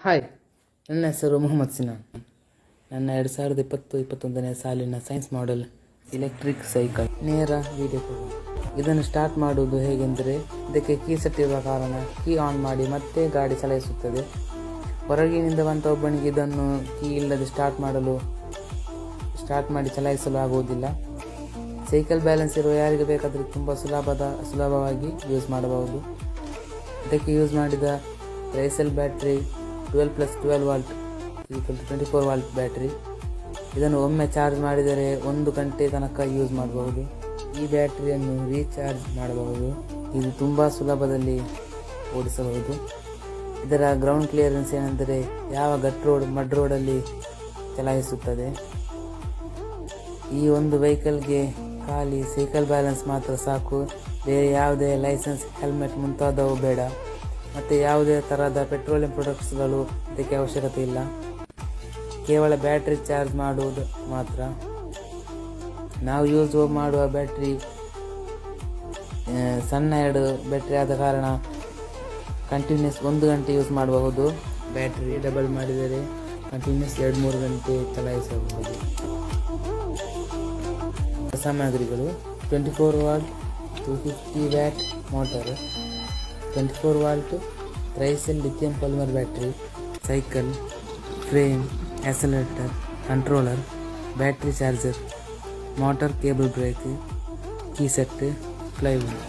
Hi, ನನ್ನ ಹೆಸರು ಮೊಹಮ್ಮದ್ ಸಿನಾನ್. ನನ್ನ 2020-21ನೇ ಸಾಲಿನ ಸೈನ್ಸ್ ಮಾಡೆಲ್ ಎಲೆಕ್ಟ್ರಿಕ್ ಸೈಕಲ್ ನೇರ ವೀಡಿಯೋ ಪ್ರೋಗ್ರಾಮ್. ಇದನ್ನು ಸ್ಟಾರ್ಟ್ ಮಾಡುವುದು ಹೇಗೆಂದರೆ, ಇದಕ್ಕೆ ಕೀ ಸೆಟ್ ಇರುವ ಕಾರಣ ಕೀ ಆನ್ ಮಾಡಿ ಮತ್ತೆ ಗಾಡಿ ಚಲಾಯಿಸುತ್ತದೆ. ಹೊರಗಿನಿಂದ ಬಂದ ಒಬ್ಬನಿಗೆ ಇದನ್ನು ಕೀ ಇಲ್ಲದೆ ಸ್ಟಾರ್ಟ್ ಮಾಡಿ ಚಲಾಯಿಸಲು ಆಗುವುದಿಲ್ಲ. ಸೈಕಲ್ ಬ್ಯಾಲೆನ್ಸ್ ಇರುವ ಯಾರಿಗೆ ಬೇಕಾದರೆ ತುಂಬ ಸುಲಭವಾಗಿ ಯೂಸ್ ಮಾಡಬಹುದು. ಇದಕ್ಕೆ ಯೂಸ್ ಮಾಡಿದ ಟ್ರೈಸೆಲ್ ಬ್ಯಾಟ್ರಿ 12+12 ವಾಲ್ಟ್ 24 ವಾಲ್ಟ್ ಬ್ಯಾಟ್ರಿ. ಇದನ್ನು ಒಮ್ಮೆ ಚಾರ್ಜ್ ಮಾಡಿದರೆ 1 ಗಂಟೆ ತನಕ ಯೂಸ್ ಮಾಡಬಹುದು. ಈ ಬ್ಯಾಟ್ರಿಯನ್ನು ರೀಚಾರ್ಜ್ ಮಾಡಬಹುದು. ಇದು ತುಂಬ ಸುಲಭದಲ್ಲಿ ಓಡಿಸಬಹುದು. ಇದರ ಗ್ರೌಂಡ್ ಕ್ಲಿಯರೆನ್ಸ್ ಏನೆಂದರೆ ಯಾವ ಮಡ್ ರೋಡಲ್ಲಿ ಚಲಾಯಿಸುತ್ತದೆ. ಈ ಒಂದು ವೆಹಿಕಲ್ಗೆ ಖಾಲಿ ಸೈಕಲ್ ಬ್ಯಾಲೆನ್ಸ್ ಮಾತ್ರ ಸಾಕು. ಬೇರೆ ಯಾವುದೇ ಲೈಸೆನ್ಸ್, ಹೆಲ್ಮೆಟ್ ಮುಂತಾದವು ಬೇಡ. ಮತ್ತು ಯಾವುದೇ ಥರದ ಪೆಟ್ರೋಲಿಯಂ ಪ್ರಾಡಕ್ಟ್ಸ್ಗಳು ಇದಕ್ಕೆ ಅವಶ್ಯಕತೆ ಇಲ್ಲ. ಕೇವಲ ಬ್ಯಾಟ್ರಿ ಚಾರ್ಜ್ ಮಾಡುವುದು ಮಾತ್ರ. ನಾವು ಯೂಸ್ ಮಾಡುವ ಬ್ಯಾಟ್ರಿ ಸಣ್ಣ 2 ಬ್ಯಾಟ್ರಿ ಆದ ಕಾರಣ ಕಂಟಿನ್ಯೂಸ್ 1 ಗಂಟೆ ಯೂಸ್ ಮಾಡಬಹುದು. ಬ್ಯಾಟ್ರಿ ಡಬಲ್ ಮಾಡಿದರೆ ಕಂಟಿನ್ಯೂಸ್ 2-3 ಗಂಟೆ ಚಲಾಯಿಸಬಹುದು. ಸಾಮಗ್ರಿಗಳು: 24 volt 250 watt motor, 24 volt tricell lithium polymer battery, cycle frame, accelerator, controller, battery charger, motor cable brake, key set, plywood.